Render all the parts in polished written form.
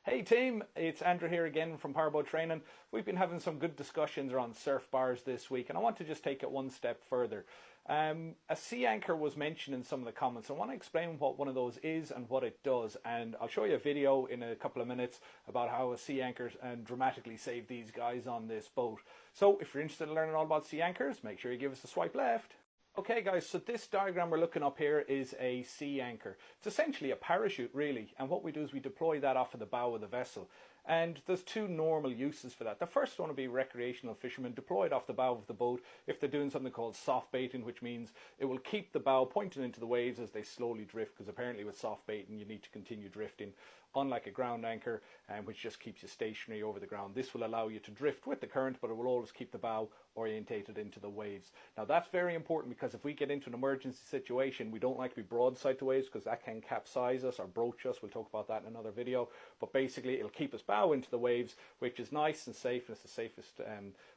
Hey team, it's Andrew here again from Powerboat.Training. We've been having some good discussions around surf bars this week, and I want to just take it one step further. A sea anchor was mentioned in some of the comments. I want to explain what one of those is and what it does, and I'll show you a video in a couple of minutes about how a sea anchor dramatically saved these guys on this boat. So if you're interested in learning all about sea anchors, make sure you give us a swipe left. Okay guys, so this diagram we're looking up here is a sea anchor. It's essentially a parachute really, and what we do is we deploy that off of the bow of the vessel. And there's two normal uses for that. The first one would be recreational fishermen deploy it off the bow of the boat if they're doing something called soft baiting, which means it will keep the bow pointing into the waves as they slowly drift, because apparently with soft baiting you need to continue drifting, unlike a ground anchor, which just keeps you stationary over the ground. This will allow you to drift with the current, but it will always keep the bow orientated into the waves. Now that's very important, because if we get into an emergency situation, we don't like to be broadside to waves because that can capsize us or broach us. We'll talk about that in another video, but basically it'll keep us bow into the waves, which is nice and safe, and it's the safest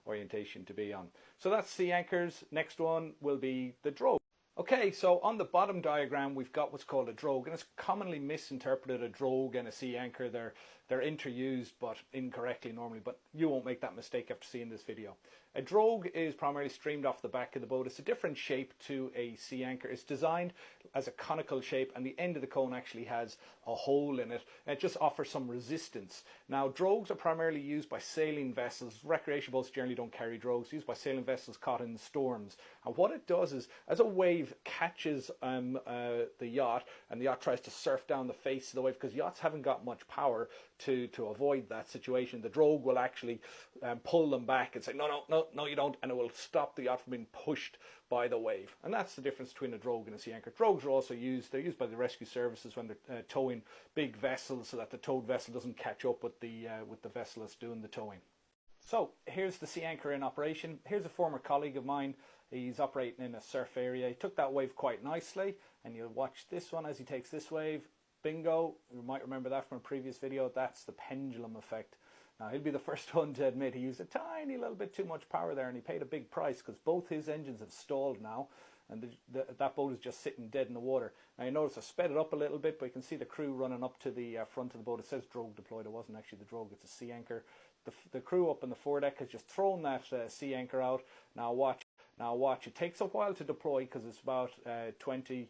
orientation to be on. So that's sea anchors. Next one will be the drogue. Okay, so on the bottom diagram we've got what's called a drogue, and it's commonly misinterpreted. A drogue and a sea anchor, they're interused but incorrectly normally, but you won't make that mistake after seeing this video. A drogue is primarily streamed off the back of the boat. It's a different shape to a sea anchor. It's designed as a conical shape, and the end of the cone actually has a hole in it, and it just offers some resistance. Now drogues are primarily used by sailing vessels. Recreational boats generally don't carry drogues. Used by sailing vessels caught in storms, and what it does is, as a wave catches the yacht, and the yacht tries to surf down the face of the wave, because yachts haven't got much power to avoid that situation, the drogue will actually pull them back and say no you don't, and it will stop the yacht from being pushed by the wave. And that's the difference between a drogue and a sea anchor. Drogues are also used, they're used by the rescue services when they're towing big vessels, so that the towed vessel doesn't catch up with the vessel that's doing the towing. So here's the sea anchor in operation. Here's a former colleague of mine. He's operating in a surf area. He took that wave quite nicely, and you'll watch this one as he takes this wave. Bingo, you might remember that from a previous video. That's the pendulum effect. Now he'll be the first one to admit he used a tiny little bit too much power there, and he paid a big price, because both his engines have stalled now, and that boat is just sitting dead in the water. Now you notice I sped it up a little bit, but you can see the crew running up to the front of the boat. It says drogue deployed. It wasn't actually the drogue, it's a sea anchor. The crew up on the foredeck has just thrown that sea anchor out. Now watch. It takes a while to deploy, because it's about 20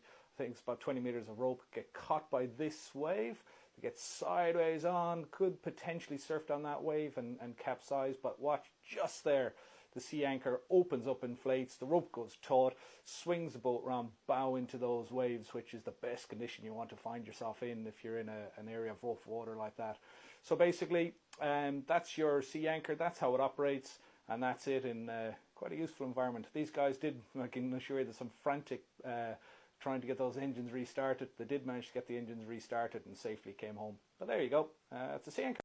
meters of rope. Get caught by this wave, they get sideways on, could potentially surf down that wave and capsize, but watch, just there the sea anchor opens up, inflates, the rope goes taut, swings the boat round, bow into those waves, which is the best condition you want to find yourself in if you're in an area of rough water like that. So basically that's your sea anchor, that's how it operates, and that's it in quite a useful environment. These guys did, I can assure you, there's some frantic trying to get those engines restarted. They did manage to get the engines restarted and safely came home. But there you go, it's a sea anchor.